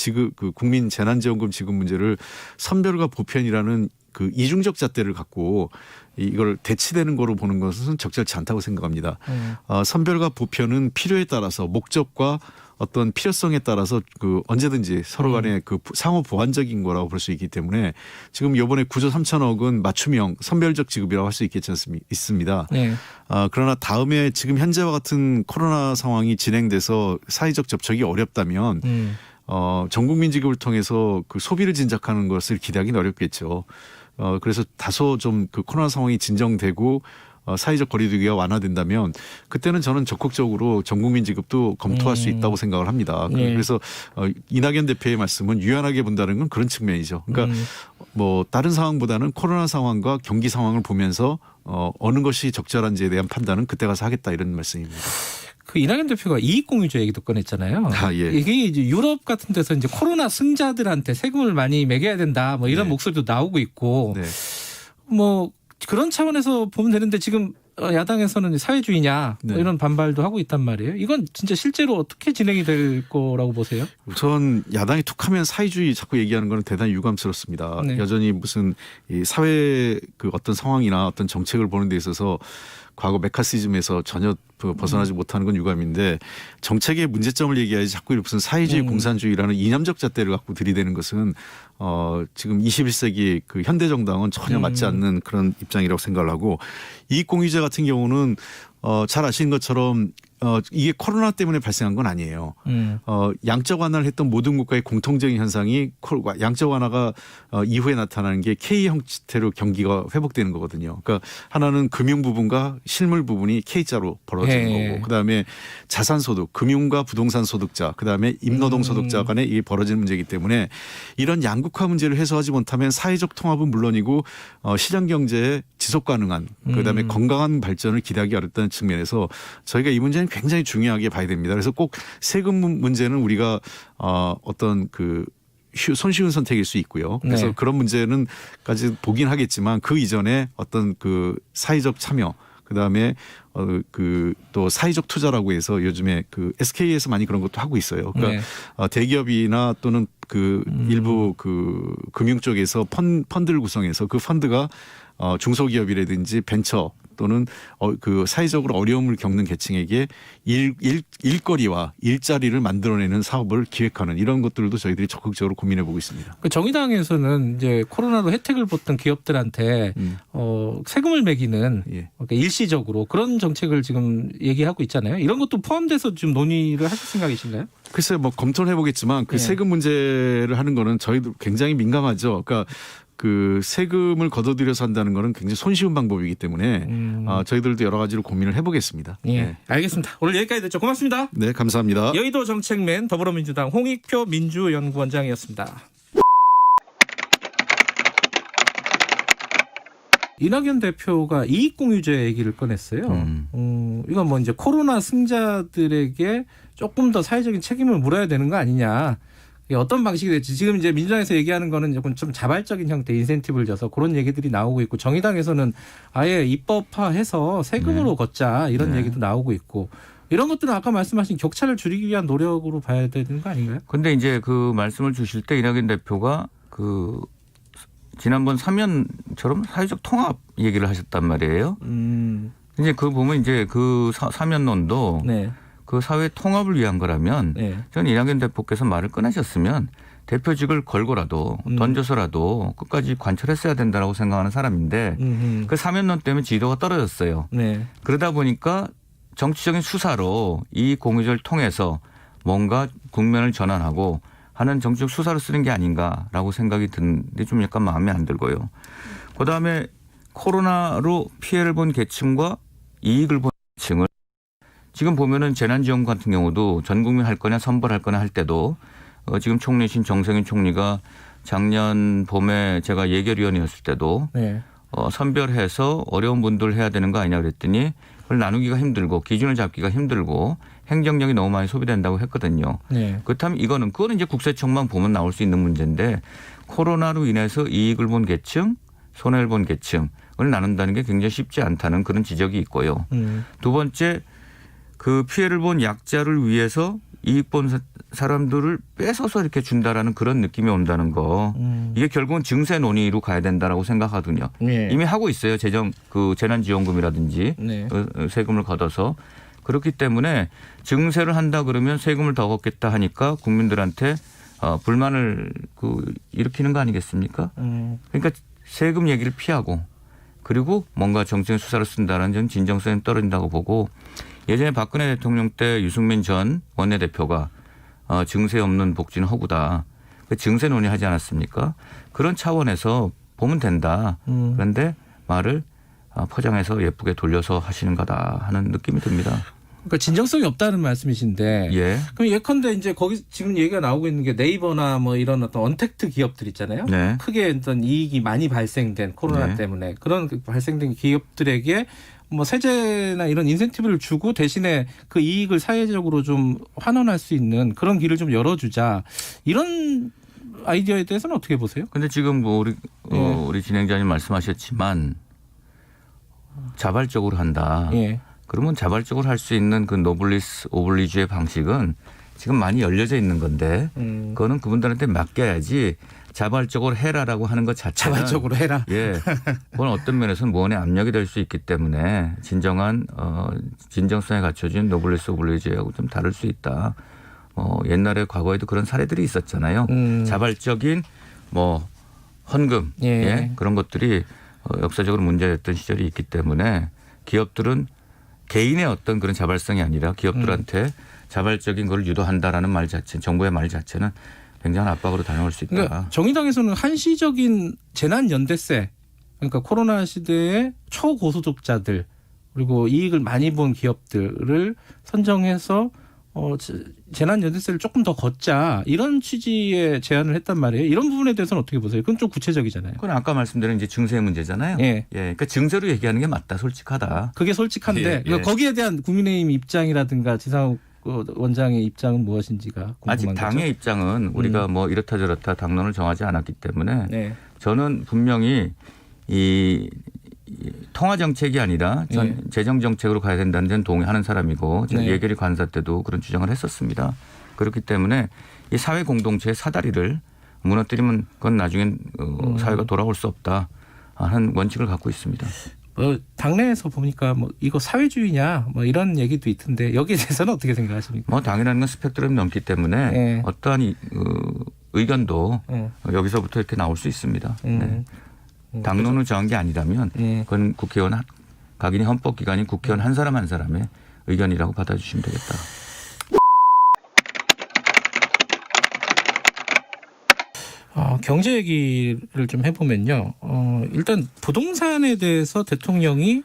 국민 재난지원금 지급 문제를 선별과 보편이라는 그 이중적 잣대를 갖고 이걸 대치되는 거로 보는 것은 적절치 않다고 생각합니다. 선별과 보편은 필요에 따라서 목적과 어떤 필요성에 따라서 그 언제든지 서로 간에 그 상호 보완적인 거라고 볼 수 있기 때문에 지금 이번에 9조 3천억은 맞춤형 선별적 지급이라고 할 수 있습니다. 네. 그러나 다음에 지금 현재와 같은 코로나 상황이 진행돼서 사회적 접촉이 어렵다면 전 국민 지급을 통해서 그 소비를 진작하는 것을 기대하기는 어렵겠죠. 그래서 다소 좀 그 코로나 상황이 진정되고 사회적 거리두기가 완화된다면 그때는 저는 적극적으로 전 국민 지급도 검토할 수 있다고 생각을 합니다. 네. 그래서 이낙연 대표의 말씀은 유연하게 본다는 건 그런 측면이죠. 그러니까 뭐 다른 상황보다는 코로나 상황과 경기 상황을 보면서 어느 것이 적절한지에 대한 판단은 그때 가서 하겠다 이런 말씀입니다. 그 이낙연 대표가 이익공유제 얘기도 꺼냈잖아요. 예. 이게 이제 유럽 같은 데서 이제 코로나 승자들한테 세금을 많이 매겨야 된다 뭐 이런 네. 목소리도 나오고 있고 네. 뭐 그런 차원에서 보면 되는데 지금 야당에서는 사회주의냐 뭐 네. 이런 반발도 하고 있단 말이에요. 이건 진짜 실제로 어떻게 진행이 될 거라고 보세요? 우선 야당이 툭하면 사회주의 자꾸 얘기하는 건 대단히 유감스럽습니다. 네. 여전히 무슨 이 사회 그 어떤 상황이나 어떤 정책을 보는 데 있어서 과거 메카시즘에서 전혀 벗어나지 못하는 건 유감인데 정책의 문제점을 얘기하지 자꾸 무슨 사회주의 공산주의라는 이념적 잣대를 갖고 들이대는 것은 지금 21세기 그 현대 정당은 전혀 맞지 않는 그런 입장이라고 생각을 하고 이익공유제 같은 경우는 잘 아시는 것처럼 이게 코로나 때문에 발생한 건 아니에요. 양적 완화를 했던 모든 국가의 공통적인 현상이 양적 완화가 이후에 나타나는 게 K 형태로 경기가 회복되는 거거든요. 그러니까 하나는 금융 부분과 실물 부분이 K자로 벌어지는 거고 그다음에 자산 소득, 금융과 부동산 소득자, 그다음에 임노동 소득자 간에 이게 벌어지는 문제이기 때문에 이런 양극화 문제를 해소하지 못하면 사회적 통합은 물론이고 시장 경제의 지속 가능한 그다음에 건강한 발전을 기대하기 어렵다는 측면에서 저희가 이 문제는 굉장히 중요하게 봐야 됩니다. 그래서 꼭 세금 문제는 우리가 어떤 그 손쉬운 선택일 수 있고요. 그래서 네. 그런 문제는까지 보긴 하겠지만 그 이전에 어떤 그 사회적 참여 그다음에 그 또 사회적 투자라고 해서 요즘에 그 SK에서 많이 그런 것도 하고 있어요. 그러니까 네. 대기업이나 또는 그 일부 그 금융 쪽에서 펀드를 구성해서 그 펀드가 중소기업이라든지 벤처 또는 그 사회적으로 어려움을 겪는 계층에게 일거리와 일자리를 만들어내는 사업을 기획하는 이런 것들도 저희들이 적극적으로 고민해 보고 있습니다. 정의당에서는 이제 코로나로 혜택을 받던 기업들한테 세금을 매기는 그러니까 일시적으로 그런 정책을 지금 얘기하고 있잖아요. 이런 것도 포함돼서 지금 논의를 하실 생각이신가요? 글쎄요, 뭐 검토를 해보겠지만 그 세금 문제를 하는 거는 저희도 굉장히 민감하죠. 그러니까 그 세금을 걷어들여서 한다는 거는 굉장히 손쉬운 방법이기 때문에 저희들도 여러 가지로 고민을 해보겠습니다. 예, 알겠습니다. 오늘 여기까지 듣죠. 고맙습니다. 네, 감사합니다. 여의도 정책맨 더불어민주당 홍익표 민주연구원장이었습니다. 이낙연 대표가 이익공유제 얘기를 꺼냈어요. 이건 뭐 이제 코로나 승자들에게 조금 더 사회적인 책임을 물어야 되는 거 아니냐. 어떤 방식이 될지 지금 이제 민주당에서 얘기하는 거는 조금 좀 자발적인 형태 인센티브를 줘서 그런 얘기들이 나오고 있고 정의당에서는 아예 입법화해서 세금으로 걷자 이런 얘기도 나오고 있고 이런 것들은 아까 말씀하신 격차를 줄이기 위한 노력으로 봐야 되는 거 아닌가요? 그런데 이제 그 말씀을 주실 때 이낙연 대표가 그 지난번 사면처럼 사회적 통합 얘기를 하셨단 말이에요. 이제 그 보면 이제 그 사면론도 그 사회 통합을 위한 거라면 저는 이낙연 대표께서 말을 꺼내셨으면 대표직을 걸고라도 던져서라도 끝까지 관철했어야 된다고 생각하는 사람인데 그 사면론 때문에 지도가 떨어졌어요. 그러다 보니까 정치적인 수사로 이 공유제를 통해서 뭔가 국면을 전환하고 하는 정치적 수사로 쓰는 게 아닌가라고 생각이 드는데 좀 약간 마음에 안 들고요. 그다음에 코로나로 피해를 본 계층과 이익을 본 계층을 지금 보면은 재난지원금 같은 경우도 전 국민 할 거냐 선발할 거냐 할 때도 지금 총리신 정세균 총리가 작년 봄에 제가 예결위원이었을 때도 선별해서 어려운 분들 해야 되는 거 아니냐 그랬더니 그걸 나누기가 힘들고 기준을 잡기가 힘들고 행정력이 너무 많이 소비된다고 했거든요. 그렇다면 그거는 이제 국세청만 보면 나올 수 있는 문제인데 코로나로 인해서 이익을 본 계층, 손해를 본 계층을 나눈다는 게 굉장히 쉽지 않다는 그런 지적이 있고요. 두 번째 그 피해를 본 약자를 위해서 이익 본 사람들을 뺏어서 이렇게 준다라는 그런 느낌이 온다는 거. 이게 결국은 증세 논의로 가야 된다라고 생각하거든요. 이미 하고 있어요. 재난지원금이라든지 세금을 걷어서. 그렇기 때문에 증세를 한다 그러면 세금을 더 걷겠다 하니까 국민들한테 불만을 일으키는 거 아니겠습니까? 그러니까 세금 얘기를 피하고 그리고 뭔가 정치적 수사를 쓴다는 점 진정성이 떨어진다고 보고 예전에 박근혜 대통령 때 유승민 전 원내대표가 증세 없는 복지는 허구다. 증세 논의하지 않았습니까? 그런 차원에서 보면 된다. 그런데 말을 포장해서 예쁘게 돌려서 하시는 거다 하는 느낌이 듭니다. 그러니까 진정성이 없다는 말씀이신데 그럼 예컨대 이제 거기 지금 얘기가 나오고 있는 게 네이버나 뭐 이런 어떤 언택트 기업들 있잖아요. 크게 어떤 이익이 많이 발생된 코로나 때문에 그런 발생된 기업들에게 뭐 세제나 이런 인센티브를 주고 대신에 그 이익을 사회적으로 좀 환원할 수 있는 그런 길을 좀 열어주자 이런 아이디어에 대해서는 어떻게 보세요? 근데 지금 뭐 우리 진행자님 말씀하셨지만 자발적으로 한다. 그러면 자발적으로 할 수 있는 그 노블리스 오블리주의 방식은 지금 많이 열려져 있는 건데 그거는 그분들한테 맡겨야지 자발적으로 해라라고 하는 것 자체는 자발적으로 해라. 그건 어떤 면에서는 무언의 압력이 될 수 있기 때문에 진정한 진정성에 갖춰진 노블리스 오블리주의하고 좀 다를 수 있다. 옛날에 과거에도 그런 사례들이 있었잖아요. 자발적인 뭐 헌금 그런 것들이 역사적으로 문제됐던 시절이 있기 때문에 기업들은 개인의 어떤 그런 자발성이 아니라 기업들한테 자발적인 걸 유도한다라는 말 자체, 정부의 말 자체는 굉장한 압박으로 다녀올 수 있다. 그러니까 정의당에서는 한시적인 재난연대세, 그러니까 코로나 시대에 초고소득자들 그리고 이익을 많이 본 기업들을 선정해서 재난연대세를 조금 더 걷자 이런 취지의 제안을 했단 말이에요. 이런 부분에 대해서는 어떻게 보세요? 그건 좀 구체적이잖아요. 그건 아까 말씀드린 이제 증세 문제잖아요. 그러니까 증세로 얘기하는 게 맞다, 솔직하다. 그게 솔직한데 그러니까 거기에 대한 국민의힘 입장이라든가 지상욱 원장의 입장은 무엇인지가 궁금한 아직 당의 거죠? 입장은 우리가 뭐 이렇다 저렇다 당론을 정하지 않았기 때문에 저는 분명히 이 통화 정책이 아니라 재정 정책으로 가야 된다는 데는 동의하는 사람이고 예결위 관사 때도 그런 주장을 했었습니다. 그렇기 때문에 이 사회 공동체의 사다리를 무너뜨리면 그건 나중엔 사회가 돌아올 수 없다 하는 원칙을 갖고 있습니다. 당내에서 보니까 뭐 이거 사회주의냐 뭐 이런 얘기도 있던데 여기에 대해서는 어떻게 생각하십니까? 뭐 당이라는 건 스펙트럼이 넘기 때문에 네. 어떠한 의견도 여기서부터 이렇게 나올 수 있습니다. 네. 당론을 정한 게 아니라면 그건 국회의원 각인이 헌법기관인 국회의원 한 사람 한 사람의 의견이라고 받아주시면 되겠다. 경제 얘기를 좀 해보면요. 일단 부동산에 대해서 대통령이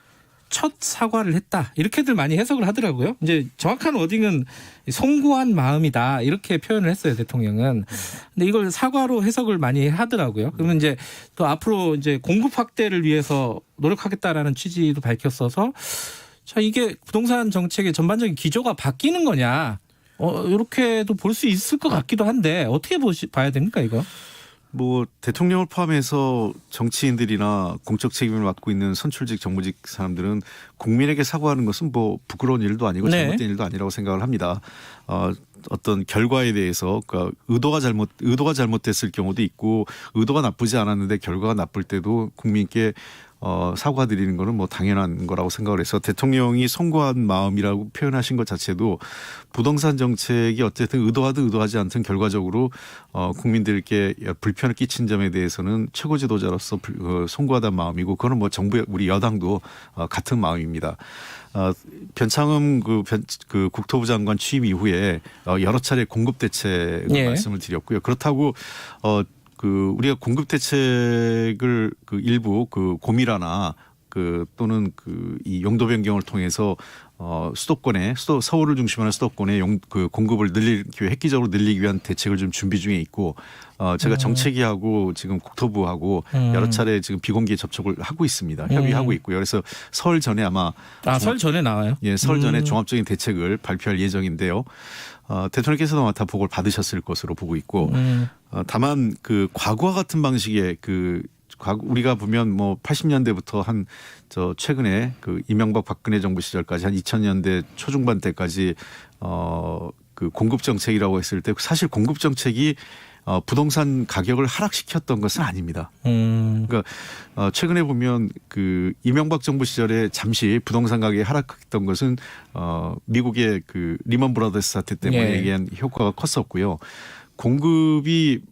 첫 사과를 했다. 이렇게들 많이 해석을 하더라고요. 이제 정확한 워딩은 송구한 마음이다. 이렇게 표현을 했어요, 대통령은. 근데 이걸 사과로 해석을 많이 하더라고요. 그러면 이제 또 앞으로 이제 공급 확대를 위해서 노력하겠다라는 취지도 밝혔어서 자, 이게 부동산 정책의 전반적인 기조가 바뀌는 거냐. 이렇게도 볼 수 있을 것 같기도 한데 어떻게 봐야 됩니까, 이거? 뭐 대통령을 포함해서 정치인들이나 공적 책임을 맡고 있는 선출직 정무직 사람들은 국민에게 사과하는 것은 뭐 부끄러운 일도 아니고 잘못된 일도 아니라고 생각을 합니다. 어떤 결과에 대해서 그러니까 의도가 잘못됐을 경우도 있고 의도가 나쁘지 않았는데 결과가 나쁠 때도 국민께 사과드리는 거는 뭐 당연한 거라고 생각을 해서 대통령이 송구한 마음이라고 표현하신 것 자체도 부동산 정책이 어쨌든 의도하든 의도하지 않든 결과적으로 국민들께 불편을 끼친 점에 대해서는 최고 지도자로서 송구하다는 마음이고 그거는 뭐 정부 우리 여당도 같은 마음입니다. 변창흠 그 국토부 장관 취임 이후에 여러 차례 공급 대책을 말씀을 드렸고요. 그렇다고 우리가 공급 대책을 일부 고밀화나 또는 이 용도 변경을 통해서 서울을 중심으로 한 수도권의 공급을 획기적으로 늘리기 위한 대책을 좀 준비 중에 있고 제가 정책위하고 지금 국토부하고 여러 차례 지금 비공개 접촉을 하고 있습니다. 협의하고 있고요. 그래서 설 전에 아마 설 전에 나와요? 예, 설 전에 종합적인 대책을 발표할 예정인데요. 대통령께서도 다 보고를 받으셨을 것으로 보고 있고 다만 과거와 같은 방식의 우리가 보면 뭐 80년대부터 최근에 이명박 박근혜 정부 시절까지 한 2000년대 초중반 때까지 공급 정책이라고 했을 때 사실 공급 정책이 부동산 가격을 하락시켰던 것은 아닙니다. 그러니까 최근에 보면 이명박 정부 시절에 잠시 부동산 가격이 하락했던 것은 미국의 리먼 브라더스 사태 때문에 얘기한 효과가 컸었고요. 공급이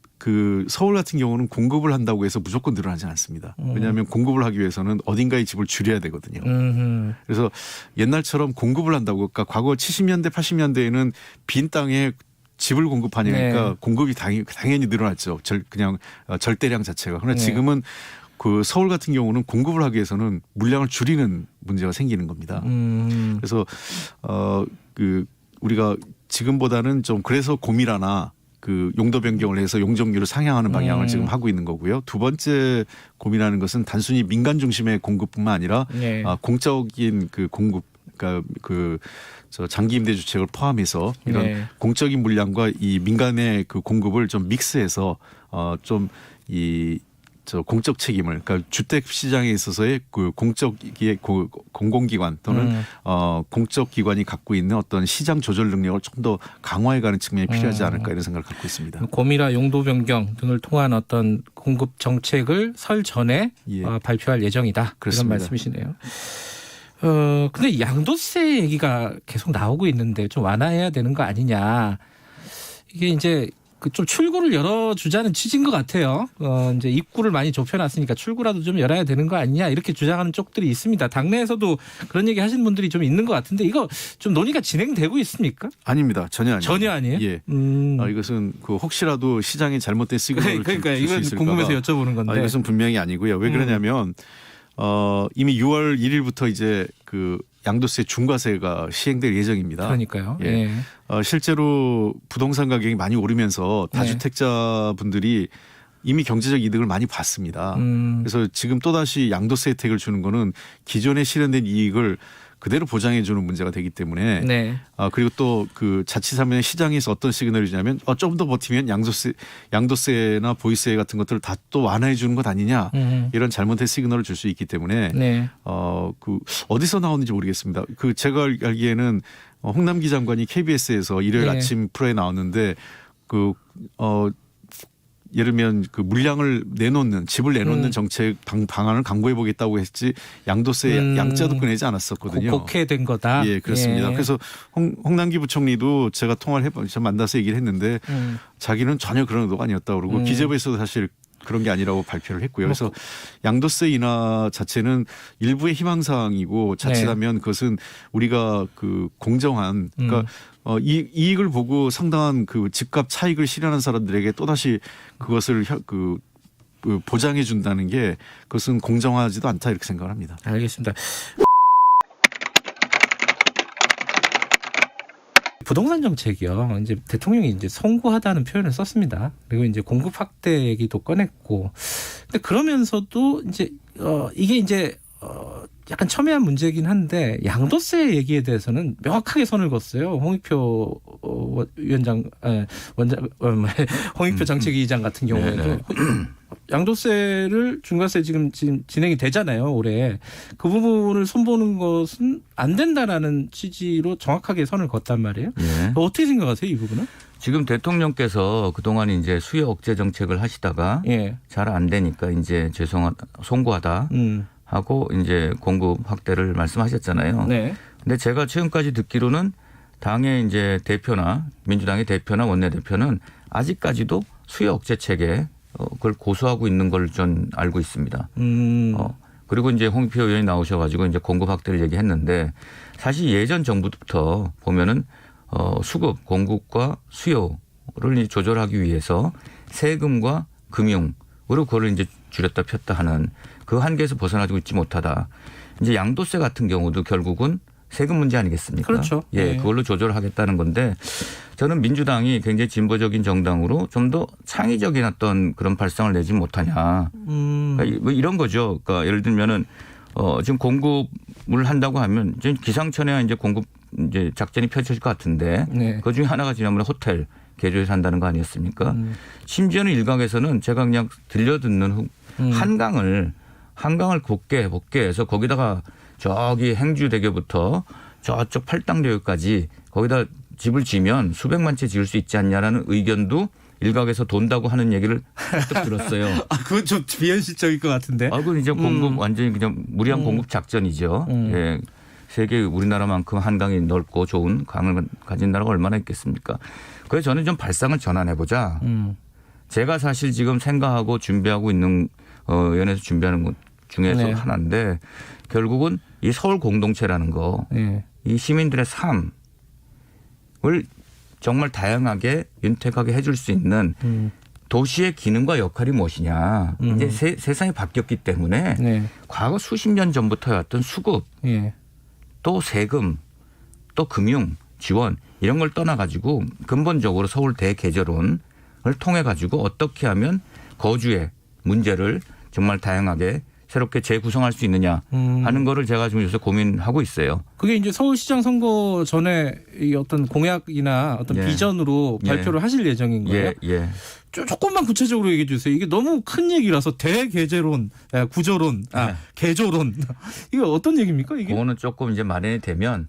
서울 같은 경우는 공급을 한다고 해서 무조건 늘어나지 않습니다. 왜냐하면 공급을 하기 위해서는 어딘가에 집을 줄여야 되거든요. 그래서 옛날처럼 공급을 한다고 그러니까 과거 70년대 80년대에는 빈 땅에 집을 공급하니까 공급이 당연히 늘어났죠. 그냥 절대량 자체가. 그러나 지금은 서울 같은 경우는 공급을 하기 위해서는 물량을 줄이는 문제가 생기는 겁니다. 그래서 우리가 지금보다는 좀 그래서 고밀화나 용도 변경을 해서 용적률을 상향하는 방향을 지금 하고 있는 거고요. 두 번째 고민하는 것은 단순히 민간 중심의 공급뿐만 아니라 공적인 공급, 그러니까 장기 임대 주택을 포함해서 이런 공적인 물량과 이 민간의 공급을 좀 믹스해서 공적 책임을 그러니까 주택 시장에 있어서의 공공기관 또는 공적 기관이 갖고 있는 어떤 시장 조절 능력을 좀 더 강화해가는 측면이 필요하지 않을까 이런 생각을 갖고 있습니다. 고밀화 용도 변경 등을 통한 어떤 공급 정책을 설 전에 발표할 예정이다. 그렇습니다. 이런 말씀이시네요. 근데 양도세 얘기가 계속 나오고 있는데 좀 완화해야 되는 거 아니냐. 이게 이제 좀 출구를 열어주자는 취지인 것 같아요. 이제 입구를 많이 좁혀놨으니까 출구라도 좀 열어야 되는 거 아니냐 이렇게 주장하는 쪽들이 있습니다. 당내에서도 그런 얘기 하시는 분들이 좀 있는 것 같은데 이거 좀 논의가 진행되고 있습니까? 아닙니다. 전혀 아니에요. 전혀 아니에요? 예. 이것은 혹시라도 시장에 잘못된 시그널을 그러니까 이건 궁금해서 여쭤보는 건데. 이것은 분명히 아니고요. 왜 그러냐면 이미 6월 1일부터 이제 양도세 중과세가 시행될 예정입니다. 그러니까요. 예. 실제로 부동산 가격이 많이 오르면서 다주택자분들이 이미 경제적 이득을 많이 봤습니다. 그래서 지금 또다시 양도세 혜택을 주는 거는 기존에 실현된 이익을 그대로 보장해 주는 문제가 되기 때문에 그리고 또 자칫하면 시장에서 어떤 시그널이 주냐면 좀 더 버티면 양도세나 보이세 같은 것들을 다 또 완화해 주는 것 아니냐 이런 잘못된 시그널을 줄 수 있기 때문에 어디서 나오는지 모르겠습니다. 제가 알기에는 홍남기 장관이 KBS에서 일요일 아침 프로에 나왔는데 예를 들면 그 물량을 내놓는 집을 내놓는 정책 방안을 강구해 보겠다고 했지 양도세 양자도 꺼내지 않았었거든요. 곡해된 거다. 예, 그렇습니다. 예. 그래서 홍남기 부총리도 제가 통화를 제가 만나서 얘기를 했는데 자기는 전혀 그런 의도가 아니었다고 그러고 기재부에서도 사실 그런 게 아니라고 발표를 했고요. 그래서 양도세 인하 자체는 일부의 희망사항이고 자칫하면 그것은 우리가 그 공정한 그러니까 이익을 보고 상당한 그 집값 차익을 실현한 사람들에게 또다시 그것을 그 보장해 준다는 게 그것은 공정하지도 않다 이렇게 생각을 합니다. 알겠습니다. 부동산 정책이요. 이제 대통령이 이제 송구하다는 표현을 썼습니다. 그리고 이제 공급 확대 얘기도 꺼냈고. 근데 그러면서도 이제 이게 이제 약간 첨예한 문제이긴 한데 양도세 얘기에 대해서는 명확하게 선을 그었어요. 홍익표 위원장, 홍익표 정책위의장 같은 경우에도 양도세를 중과세 지금 진행이 되잖아요. 올해 그 부분을 손보는 것은 안 된다라는 취지로 정확하게 선을 그었단 말이에요. 네. 어떻게 생각하세요, 이 부분은? 지금 대통령께서 그동안 이제 수요 억제 정책을 하시다가 잘 안 되니까 이제 송구하다 하고 이제 공급 확대를 말씀하셨잖아요. 네. 근데 제가 최근까지 듣기로는 당의 이제 대표나 민주당의 대표나 원내대표는 아직까지도 수요 억제책에 그걸 고수하고 있는 걸 전 알고 있습니다. 그리고 이제 홍익표 의원이 나오셔가지고 이제 공급 확대를 얘기했는데 사실 예전 정부부터 보면은 수급, 공급과 수요를 조절하기 위해서 세금과 금융으로 그걸 이제 줄였다 폈다 하는 그 한계에서 벗어나고 있지 못하다. 이제 양도세 같은 경우도 결국은 세금 문제 아니겠습니까? 그렇죠. 예, 그걸로 조절하겠다는 건데 저는 민주당이 굉장히 진보적인 정당으로 좀 더 창의적인 어떤 그런 발상을 내지 못하냐. 그러니까 뭐 이런 거죠. 그러니까 예를 들면은 지금 공급을 한다고 하면 이제 기상천외와 이제 공급 이제 작전이 펼쳐질 것 같은데 그 중에 하나가 지난번에 호텔 개조해서 한다는 거 아니었습니까? 심지어는 일각에서는 제가 그냥 들려듣는 한강을 곱게 해서 거기다가 저기 행주대교부터 저쪽 팔당대교까지 거기다 집을 지면 수백만 채 지을 수 있지 않냐라는 의견도 일각에서 돈다고 하는 얘기를 딱 들었어요. 그건 좀 비현실적일 것 같은데. 그건 이제 공급 완전히 그냥 무리한 공급 작전이죠. 예. 세계 우리나라만큼 한강이 넓고 좋은 강을 가진 나라가 얼마나 있겠습니까? 그래서 저는 좀 발상을 전환해보자. 제가 사실 지금 생각하고 준비하고 있는 연에서 준비하는 것 중에서 하나인데 결국은 이 서울 공동체라는 거, 이 시민들의 삶을 정말 다양하게 윤택하게 해줄 수 있는 도시의 기능과 역할이 무엇이냐. 이제 세상이 바뀌었기 때문에 과거 수십 년 전부터 해왔던 수급, 또 세금, 또 금융, 지원 이런 걸 떠나가지고 근본적으로 서울 대개조론을 통해 가지고 어떻게 하면 거주의 문제를 정말 다양하게 새롭게 재구성할 수 있느냐 하는 거를 제가 지금 요새 고민하고 있어요. 그게 이제 서울시장 선거 전에 이 어떤 공약이나 어떤 비전으로 발표를 하실 예정인 거예요? 예. 조금만 구체적으로 얘기해 주세요. 이게 너무 큰 얘기라서 대개제론, 구조론, 개조론. 이거 어떤 얘기입니까? 이게? 그거는 조금 이제 마련이 되면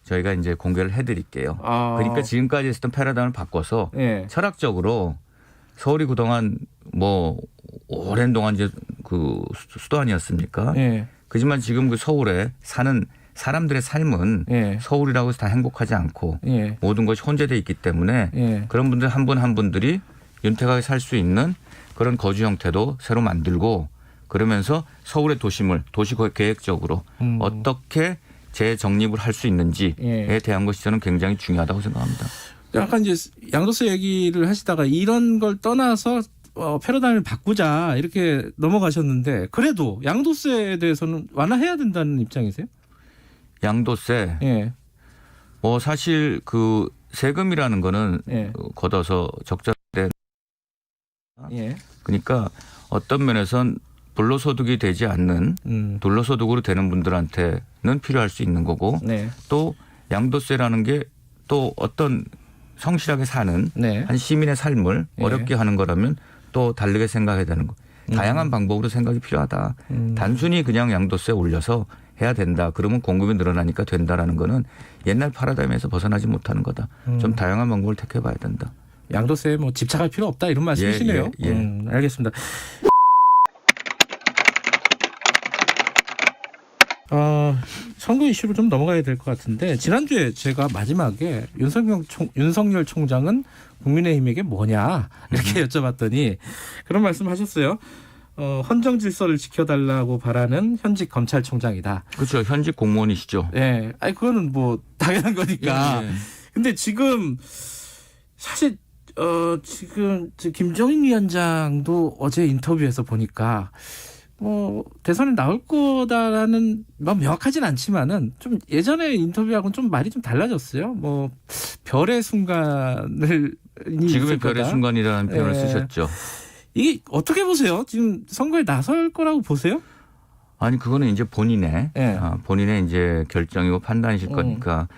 저희가 이제 공개를 해드릴게요. 그러니까 지금까지 했던 패러다임을 바꿔서 철학적으로 서울이 그동안 뭐 오랜 동안 이제 그 수도 아니었습니까? 그지만 지금 그 서울에 사는 사람들의 삶은 서울이라고 해서 다 행복하지 않고 모든 것이 혼재되어 있기 때문에 그런 분들 한 분 한 분들이 윤택하게 살 수 있는 그런 거주 형태도 새로 만들고 그러면서 서울의 도심을 도시 계획적으로 어떻게 재정립을 할 수 있는지에 대한 것이 저는 굉장히 중요하다고 생각합니다. 약간 이제 양도세 얘기를 하시다가 이런 걸 떠나서 패러다임을 바꾸자 이렇게 넘어가셨는데 그래도 양도세에 대해서는 완화해야 된다는 입장이세요? 양도세. 뭐 사실 그 세금이라는 거는 걷어서 적절된. 그러니까 어떤 면에선 불로소득이 되지 않는 불로소득으로 되는 분들한테는 필요할 수 있는 거고 또 양도세라는 게 또 어떤 성실하게 사는 한 시민의 삶을 어렵게 하는 거라면 또 다르게 생각해야 되는 거. 다양한 방법으로 생각이 필요하다. 단순히 그냥 양도세 올려서 해야 된다. 그러면 공급이 늘어나니까 된다라는 거는 옛날 파라다임에서 벗어나지 못하는 거다. 좀 다양한 방법을 택해봐야 된다. 양도세에 뭐 집착할 필요 없다 이런 말씀이시네요. 알겠습니다. 선거 이슈로 좀 넘어가야 될 것 같은데 지난주에 제가 마지막에 윤석열 총장은 국민의힘에게 뭐냐 이렇게 여쭤봤더니 그런 말씀하셨어요. 헌정 질서를 지켜달라고 바라는 현직 검찰총장이다. 그렇죠. 현직 공무원이시죠. 네, 아니 그거는 뭐 당연한 거니까. 근데 지금 사실 지금 김정인 위원장도 어제 인터뷰에서 보니까. 대선에 나올 거다라는 명확하진 않지만은 좀 예전에 인터뷰하고는 좀 말이 좀 달라졌어요. 별의 순간을 지금의 별의 순간이라는 표현을 쓰셨죠. 이게 어떻게 보세요? 지금 선거에 나설 거라고 보세요? 아니 그거는 이제 본인의 이제 결정이고 판단이실 거니까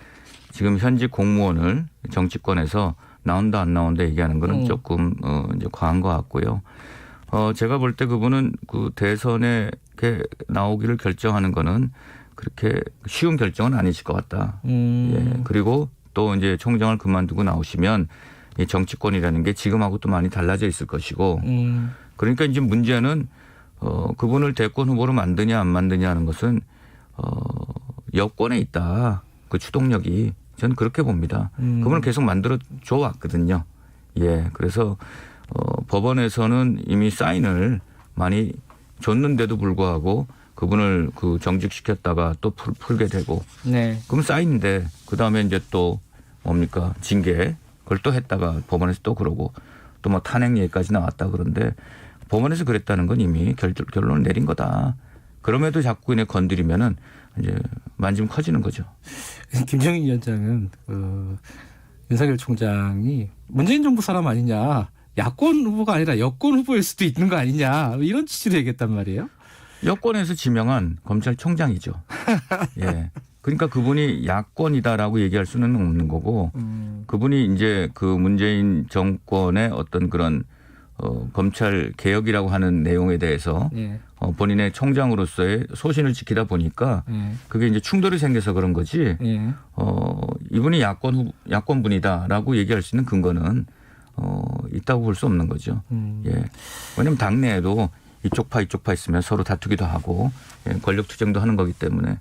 지금 현직 공무원을 정치권에서 나온다 안 나온다 얘기하는 거는 조금 이제 과한 것 같고요. 제가 볼 때 그분은 그 대선에 이렇게 나오기를 결정하는 거는 그렇게 쉬운 결정은 아니실 것 같다. 예. 그리고 또 이제 총장을 그만두고 나오시면 이 정치권이라는 게 지금하고 또 많이 달라져 있을 것이고 그러니까 이제 문제는 그분을 대권 후보로 만드냐 안 만드냐 하는 것은 여권에 있다. 그 추동력이 저는 그렇게 봅니다. 그분을 계속 만들어 줘 왔거든요. 예. 그래서 법원에서는 이미 사인을 많이 줬는데도 불구하고 그분을 그 정직시켰다가 또 풀게 되고. 네. 그럼 사인인데 그 다음에 이제 또 뭡니까 징계 그걸 또 했다가 법원에서 또 그러고 또 뭐 탄핵 얘기까지 나왔다 그런데 법원에서 그랬다는 건 이미 결론을 내린 거다. 그럼에도 자꾸 이제 건드리면은 이제 만지면 커지는 거죠. 김정인 위원장은 윤석열 총장이 문재인 정부 사람 아니냐. 야권 후보가 아니라 여권 후보일 수도 있는 거 아니냐 이런 취지로 얘기했단 말이에요. 여권에서 지명한 검찰총장이죠. 예. 그러니까 그분이 야권이다라고 얘기할 수는 없는 거고 그분이 이제 그 문재인 정권의 어떤 그런 검찰 개혁이라고 하는 내용에 대해서 본인의 총장으로서의 소신을 지키다 보니까 그게 이제 충돌이 생겨서 그런 거지. 이분이 야권분이다라고 얘기할 수 있는 근거는 있다고 볼 수 없는 거죠. 예. 왜냐하면 당내에도 이쪽 파 있으면 서로 다투기도 하고 권력 투쟁도 하는 거기 때문에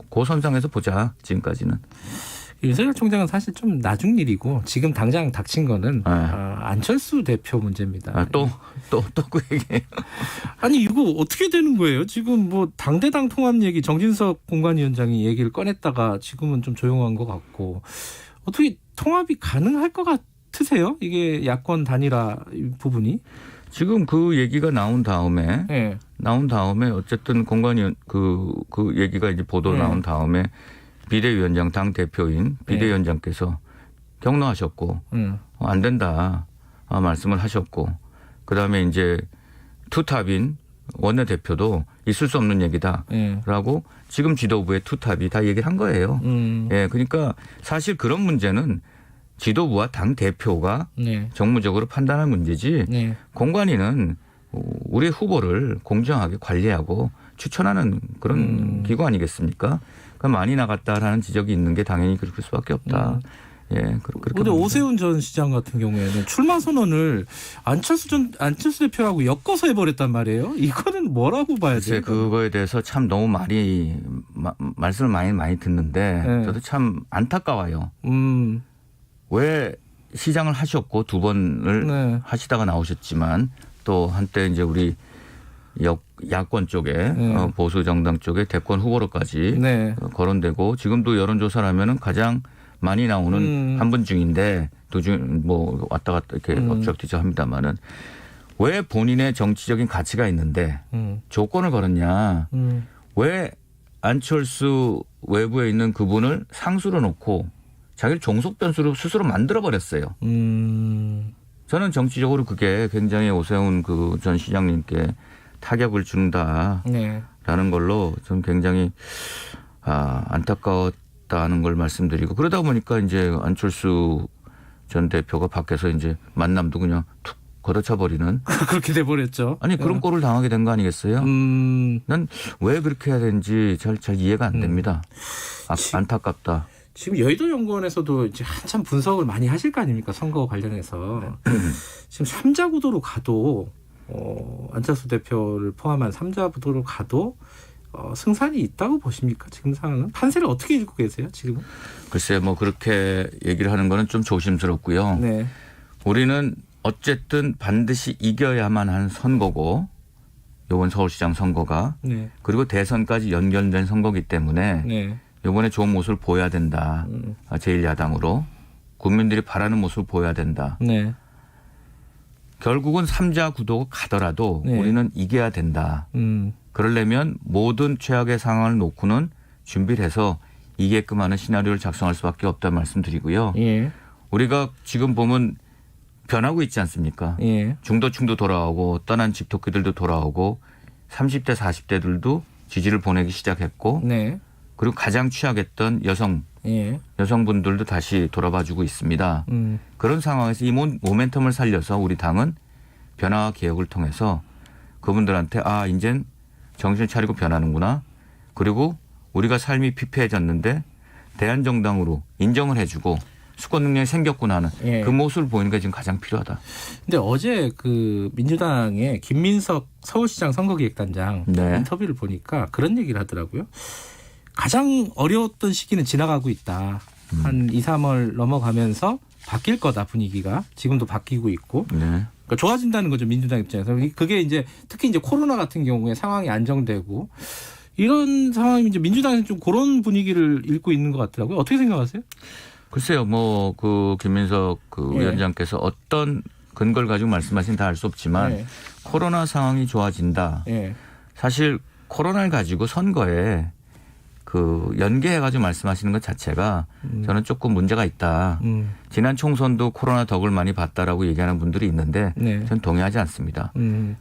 그 선상에서 보자 지금까지는. 윤석열 총장은 사실 좀 나중 일이고 지금 당장 닥친 거는 안철수 대표 문제입니다. 또 그 얘기예요. 아니 이거 어떻게 되는 거예요? 지금 뭐 당대당 통합 얘기 정진석 공관위원장이 얘기를 꺼냈다가 지금은 좀 조용한 것 같고 어떻게 통합이 가능할 것 같으세요? 이게 야권 단일화 부분이? 지금 그 얘기가 나온 다음에 어쨌든 공관위원 그 얘기가 이제 보도 나온 다음에 비대위원장 당 대표인 비대위원장께서 격노하셨고 안 된다 말씀을 하셨고 그다음에 이제 투탑인 원내대표도 있을 수 없는 얘기다라고 지금 지도부의 투탑이 다 얘기를 한 거예요. 예, 그러니까 사실 그런 문제는 지도부와 당 대표가 정무적으로 판단할 문제지 공관위는 우리 후보를 공정하게 관리하고 추천하는 그런 기구 아니겠습니까? 그러니까 많이 나갔다라는 지적이 있는 게 당연히 그럴 수밖에 없다. 예, 그런데 오세훈 전 시장 같은 경우에는 출마 선언을 안철수 대표하고 엮어서 해버렸단 말이에요. 이거는 뭐라고 봐야 돼요? 그거에 대해서 참 너무 말씀을 많이 듣는데 저도 참 안타까워요. 왜 시장을 하셨고 두 번을 하시다가 나오셨지만 또 한때 이제 우리 야권 쪽에 보수 정당 쪽에 대권 후보로까지 거론되고 지금도 여론조사라면은 가장 많이 나오는 한 분 중인데 도중 뭐 왔다 갔다 이렇게 엎치락뒤적 합니다만은 왜 본인의 정치적인 가치가 있는데 조건을 걸었냐? 왜 안철수 외부에 있는 그분을 상수로 놓고 자기를 종속 변수로 스스로 만들어 버렸어요. 저는 정치적으로 그게 굉장히 오세훈 그 전 시장님께 타격을 준다라는 걸로 좀 굉장히 안타까웠다는 걸 말씀드리고 그러다 보니까 이제 안철수 전 대표가 밖에서 이제 만남도 그냥 툭 걷어차버리는 그렇게 돼버렸죠. 아니 그런 꼴을 당하게 된 거 아니겠어요? 난 왜 그렇게 해야 되는지 잘 이해가 안 됩니다. 안타깝다. 지금 여의도 연구원에서도 이제 한참 분석을 많이 하실 거 아닙니까? 선거 관련해서. 지금 3자 구도로 가도 안철수 대표를 포함한 3자 구도로 가도 승산이 있다고 보십니까? 지금 상황은? 판세를 어떻게 읽고 계세요? 지금은? 글쎄요. 뭐 그렇게 얘기를 하는 거는 좀 조심스럽고요. 네. 우리는 어쨌든 반드시 이겨야만 하는 선거고 이번 서울시장 선거가 네. 그리고 대선까지 연결된 선거이기 때문에 네. 이번에 좋은 모습을 보여야 된다. 제1야당으로. 국민들이 바라는 모습을 보여야 된다. 네. 결국은 3자 구도가 가더라도 네. 우리는 이겨야 된다. 그러려면 모든 최악의 상황을 놓고는 준비를 해서 이게끔 하는 시나리오를 작성할 수밖에 없다는 말씀드리고요. 예. 우리가 지금 보면 변하고 있지 않습니까? 예. 중도층도 돌아오고 떠난 집토끼들도 돌아오고 30대 40대들도 지지를 보내기 시작했고 네. 그리고 가장 취약했던 여성분들도 다시 돌아봐주고 있습니다. 그런 상황에서 이 모멘텀을 살려서 우리 당은 변화와 개혁을 통해서 그분들한테 이젠 정신 차리고 변하는구나. 그리고 우리가 삶이 피폐해졌는데 대한정당으로 인정을 해주고 수권 능력이 생겼구나 하는 그 모습을 보이는 게 지금 가장 필요하다. 근데 어제 그 민주당의 김민석 서울시장 선거기획단장 인터뷰를 보니까 그런 얘기를 하더라고요. 가장 어려웠던 시기는 지나가고 있다. 한 2, 3월 넘어가면서 바뀔 거다 분위기가. 지금도 바뀌고 있고. 네. 그러니까 좋아진다는 거죠. 민주당 입장에서. 그게 이제 특히 이제 코로나 같은 경우에 상황이 안정되고 이런 상황이 이제 민주당에서 좀 그런 분위기를 읽고 있는 것 같더라고요. 어떻게 생각하세요? 글쎄요. 뭐 그 김민석 위원장께서 어떤 근거를 가지고 말씀하신 다 알 수 없지만 코로나 상황이 좋아진다. 사실 코로나를 가지고 선거에 그 연계해가지고 말씀하시는 것 자체가 저는 조금 문제가 있다. 지난 총선도 코로나 덕을 많이 봤다라고 얘기하는 분들이 있는데 저는 동의하지 않습니다.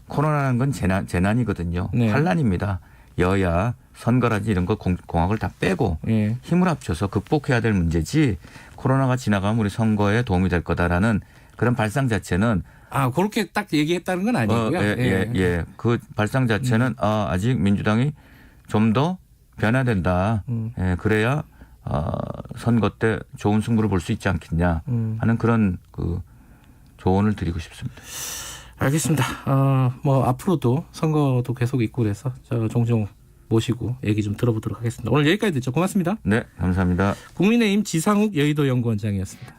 코로나라는 건 재난이거든요. 환란입니다. 여야 선거라든지 이런 거 공학을 다 빼고 힘을 합쳐서 극복해야 될 문제지 코로나가 지나가면 우리 선거에 도움이 될 거다라는 그런 발상 자체는 그렇게 딱 얘기했다는 건 아니고요. 그 발상 자체는 아직 민주당이 좀 더 변화된다. 그래야 선거 때 좋은 승부를 볼 수 있지 않겠냐 하는 그런 그 조언을 드리고 싶습니다. 알겠습니다. 뭐 앞으로도 선거도 계속 있고 그래서 종종 모시고 얘기 좀 들어보도록 하겠습니다. 오늘 여기까지 듣죠. 고맙습니다. 네, 감사합니다. 국민의힘 지상욱 여의도 연구원장이었습니다.